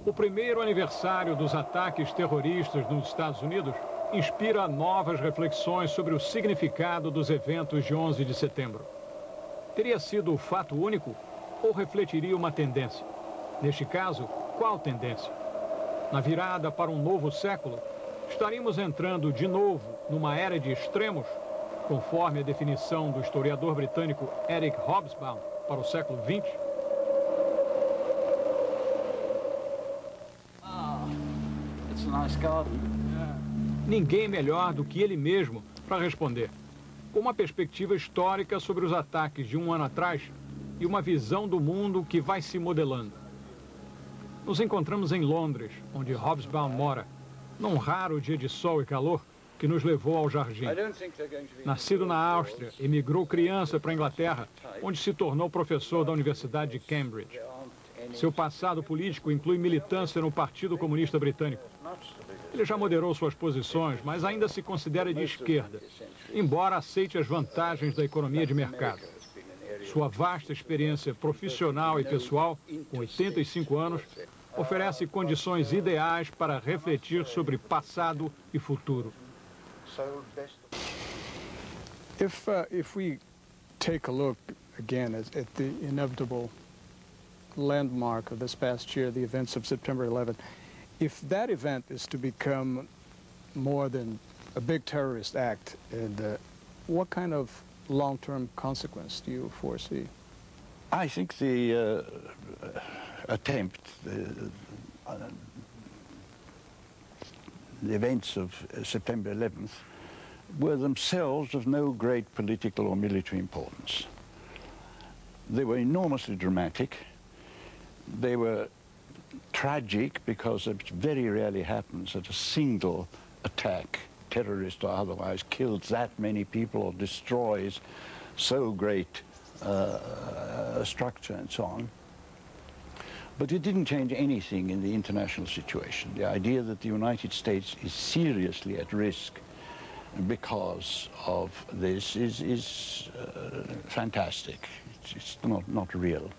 O primeiro aniversário dos ataques terroristas nos Estados Unidos inspira novas reflexões sobre o significado dos eventos de 11 de setembro. Teria sido o fato único ou refletiria uma tendência? Neste caso, qual tendência? Na virada para um novo século, estaríamos entrando de novo numa era de extremos, conforme a definição do historiador britânico Eric Hobsbann para o século XX? It's a nice garden. Ninguém melhor do que ele mesmo para responder. Com uma perspectiva histórica sobre os ataques de um ano atrás e uma visão do mundo que vai se modelando. Nos encontramos em Londres, onde Hobsbann mora, num raro dia de sol e calor que nos levou ao jardim. Nascido na Áustria, emigrou criança para a Inglaterra, onde se tornou professor da Universidade de Cambridge. Seu passado político inclui militância no Partido Comunista Britânico. Ele já moderou suas posições, mas ainda se considera de esquerda, embora aceite as vantagens da economia de mercado. Sua vasta experiência profissional e pessoal, com 85 anos, oferece condições ideais para refletir sobre passado e futuro. If we take a look again at the inevitable landmark of this past year, the events of September 11th, if that event is to become more than a big terrorist act, and what kind of long-term consequence do you foresee? I think the attempt, the events of September 11th were themselves of no great political or military importance. They were enormously dramatic. They were tragic because it very rarely happens that a single attack, terrorist or otherwise, kills that many people or destroys so great a structure and so on. But it didn't change anything in the international situation. The idea that the United States is seriously at risk because of this is fantastic. It's not real.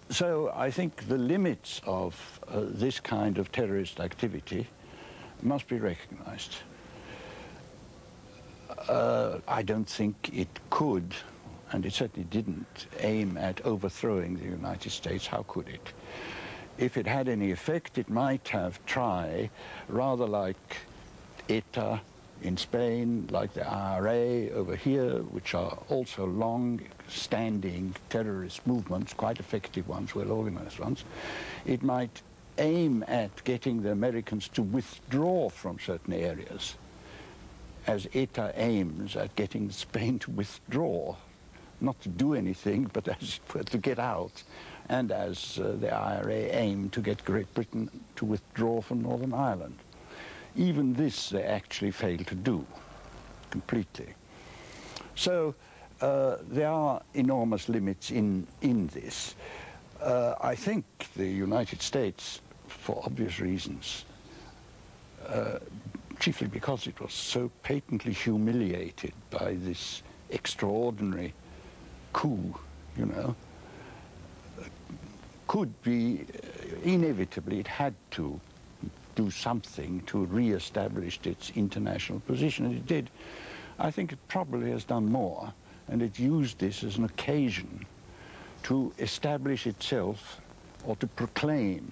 So I think the limits of this kind of terrorist activity must be recognized. I don't think it could, and it certainly didn't, aim at overthrowing the United States. How could it? If it had any effect, it might have tried, rather like ETA in Spain, like the IRA over here, which are also long-standing terrorist movements, quite effective ones, well-organized ones. It might aim at getting the Americans to withdraw from certain areas, as ETA aims at getting Spain to withdraw, not to do anything, but as to get out, and as the IRA aimed to get Great Britain to withdraw from Northern Ireland. Even this they actually failed to do completely. So there are enormous limits in this. I think the United States, for obvious reasons, chiefly because it was so patently humiliated by this extraordinary coup, you know, could be, inevitably, it had to do something to re-establish its international position, and it did. I think it probably has done more, and it used this as an occasion to establish itself or to proclaim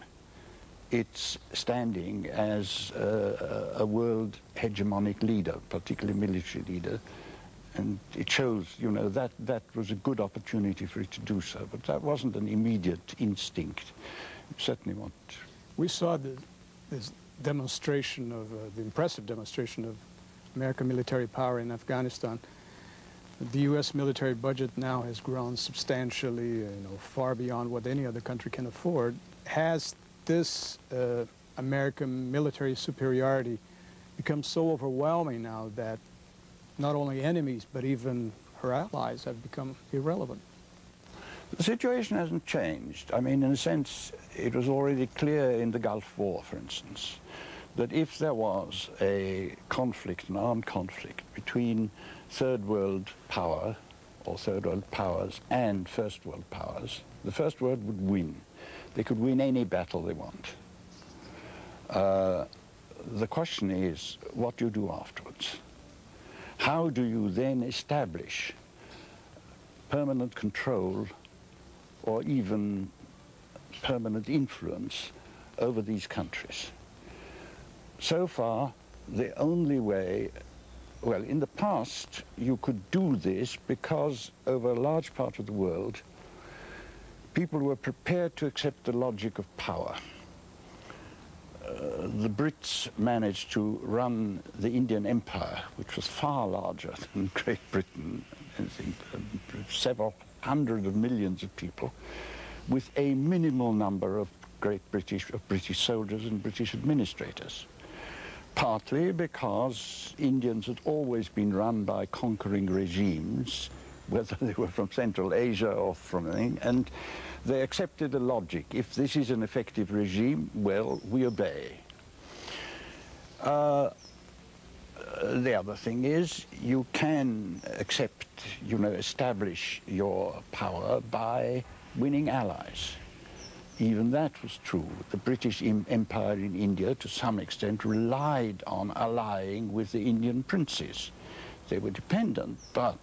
its standing as a world hegemonic leader, particularly military leader. And it shows, you know, that was a good opportunity for it to do so, but that wasn't an immediate instinct. It certainly not. We saw this demonstration of, the impressive demonstration of American military power in Afghanistan. The U.S. military budget now has grown substantially, far beyond what any other country can afford. Has this American military superiority become so overwhelming now that not only enemies, but even her allies have become irrelevant? The situation hasn't changed. I mean, in a sense, it was already clear in the Gulf War, for instance, that if there was a conflict, an armed conflict, between third world power, or third world powers, and first world powers, the first world would win. They could win any battle they want. The question is what you do afterwards. How do you then establish permanent control or even permanent influence over these countries? So far, the only way, well, in the past, you could do this because over a large part of the world, people were prepared to accept the logic of power. The Brits managed to run the Indian Empire, which was far larger than Great Britain, several hundred of millions of people, with a minimal number of British soldiers and British administrators. Partly because Indians had always been run by conquering regimes, whether they were from Central Asia or from anything, and they accepted the logic. If this is an effective regime, well, we obey. The other thing is you can accept, establish your power by winning allies. Even that was true. The British Empire in India, to some extent, relied on allying with the Indian princes. They were dependent, but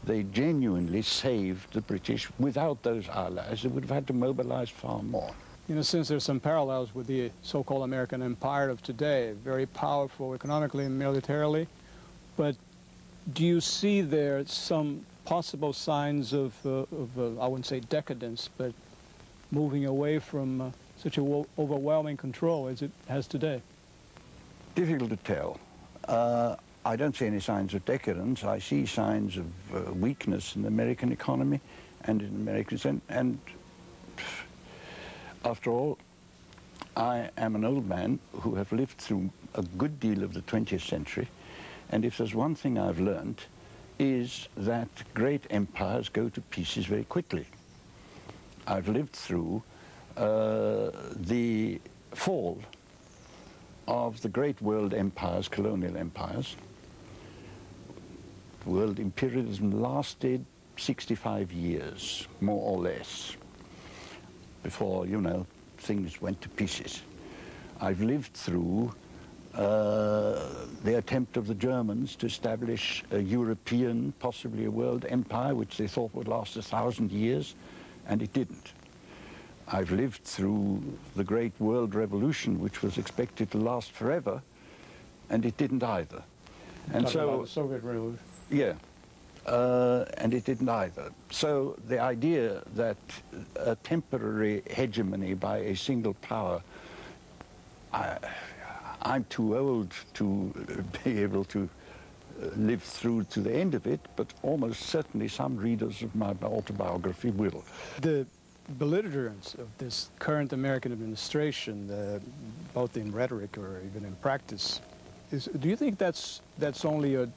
they genuinely saved the British. Without those allies, they would have had to mobilize far more. Since there's some parallels with the so-called American empire of today, very powerful economically and militarily, but do you see there some possible signs of I wouldn't say decadence, but moving away from such overwhelming control as it has today? Difficult to tell. I don't see any signs of decadence. I see signs of weakness in the American economy and in Americans. And after all, I am an old man who have lived through a good deal of the 20th century. And if there's one thing I've learned, is that great empires go to pieces very quickly. I've lived through the fall of the great world empires, colonial empires. World imperialism lasted 65 years, more or less, before, things went to pieces. I've lived through the attempt of the Germans to establish a European, possibly a world empire, which they thought would last 1,000 years, and it didn't. I've lived through the Great World Revolution, which was expected to last forever, and it didn't either. And so about the Soviet Revolution. Yeah, and it didn't either. So the idea that a temporary hegemony by a single power, I'm too old to be able to live through to the end of it, but almost certainly some readers of my autobiography will. The belligerence of this current American administration, both in rhetoric or even in practice, do you think that's only a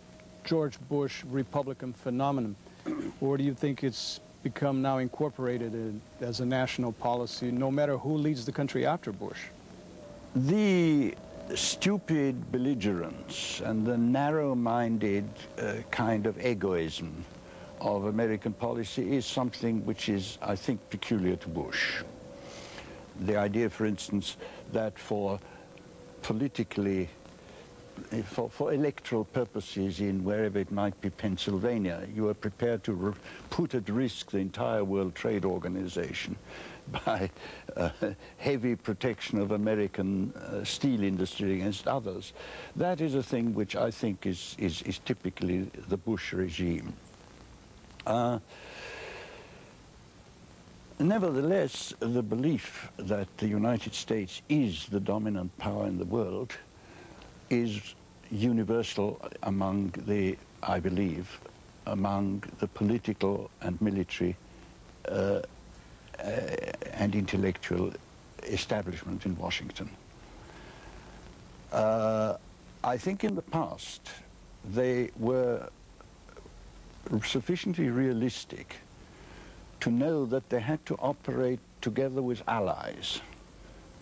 George Bush Republican phenomenon, or do you think it's become now incorporated as a national policy, no matter who leads the country after Bush? The stupid belligerence and the narrow-minded kind of egoism of American policy is something which is, I think, peculiar to Bush. The idea, for instance, that for electoral purposes in wherever it might be, Pennsylvania, you are prepared to put at risk the entire World Trade Organization by heavy protection of American steel industry against others. That is a thing which I think is typically the Bush regime. Nevertheless, the belief that the United States is the dominant power in the world is universal among I believe, among the political and military and intellectual establishment in Washington. I think in the past they were sufficiently realistic to know that they had to operate together with allies,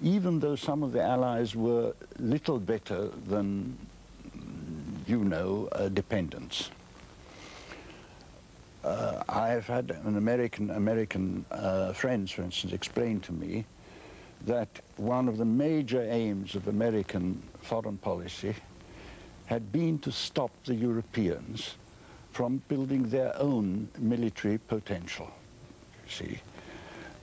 even though some of the allies were little better than, dependents. I've had American friends, for instance, explain to me that one of the major aims of American foreign policy had been to stop the Europeans from building their own military potential. You see,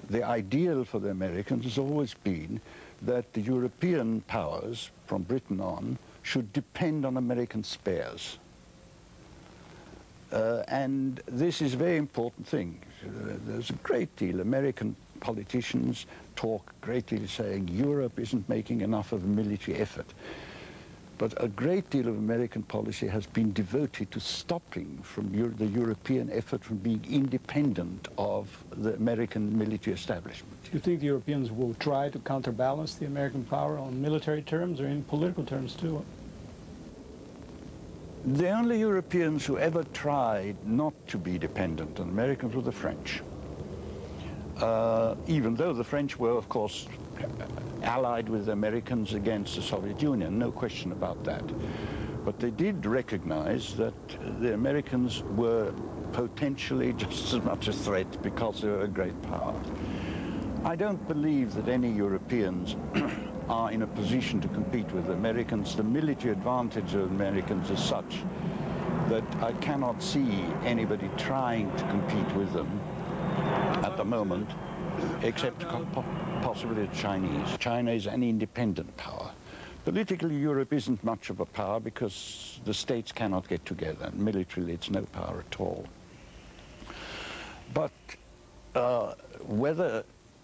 the ideal for the Americans has always been that the European powers, from Britain on, should depend on American spares. And this is a very important thing. There's a great deal, American politicians talk a great deal saying Europe isn't making enough of a military effort. But a great deal of American policy has been devoted to stopping from the European effort from being independent of the American military establishment. Do you think the Europeans will try to counterbalance the American power on military terms or in political terms too? The only Europeans who ever tried not to be dependent on Americans were the French. Even though the French were, of course, allied with the Americans against the Soviet Union, no question about that. But they did recognize that the Americans were potentially just as much a threat because they were a great power. I don't believe that any Europeans are in a position to compete with the Americans. The military advantage of the Americans is such that I cannot see anybody trying to compete with them at the moment, except possibly the Chinese. China is an independent power. Politically, Europe isn't much of a power because the states cannot get together, and militarily it's no power at all. But whether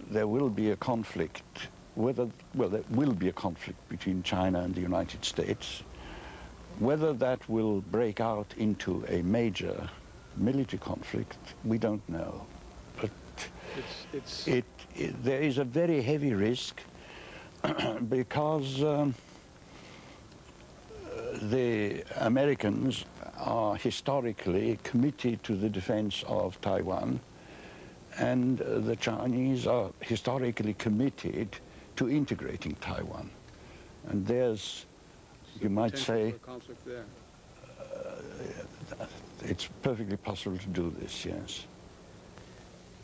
there will be a conflict, well, there will be a conflict between China and the United States. Whether that will break out into a major military conflict, we don't know. But there is a very heavy risk because the Americans are historically committed to the defense of Taiwan, and the Chinese are historically committed to integrating Taiwan. And there's, you might say, conflict there. It's perfectly possible to do this, yes.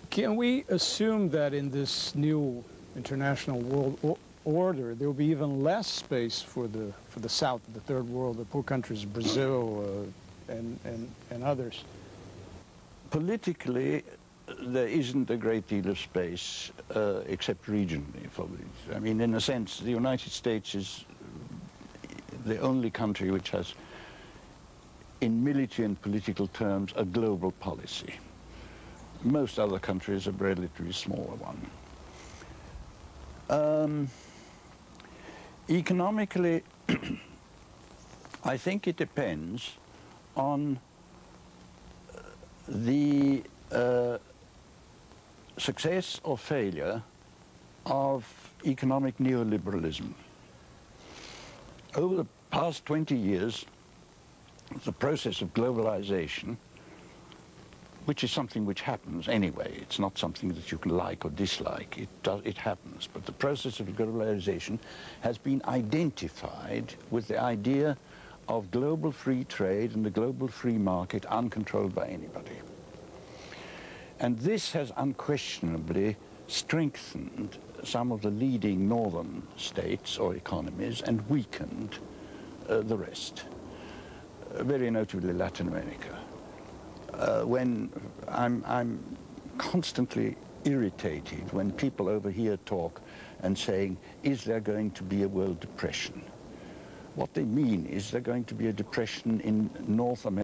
Can we assume that in this new international world order, there will be even less space for the South, the Third World, the poor countries, Brazil and others? Politically, there isn't a great deal of space, except regionally. I mean, in a sense, the United States is the only country which has, in military and political terms, a global policy. Most other countries are a relatively smaller one. Economically, I think it depends on the success or failure of economic neoliberalism. Over the past 20 years, the process of globalization, which is something which happens anyway, it's not something that you can like or dislike, it happens, but the process of globalization has been identified with the idea of global free trade and the global free market uncontrolled by anybody. And this has unquestionably strengthened some of the leading northern states or economies and weakened the rest, very notably Latin America. When I'm constantly irritated when people over here talk and saying, is there going to be a world depression? What they mean is there going to be a depression in North America.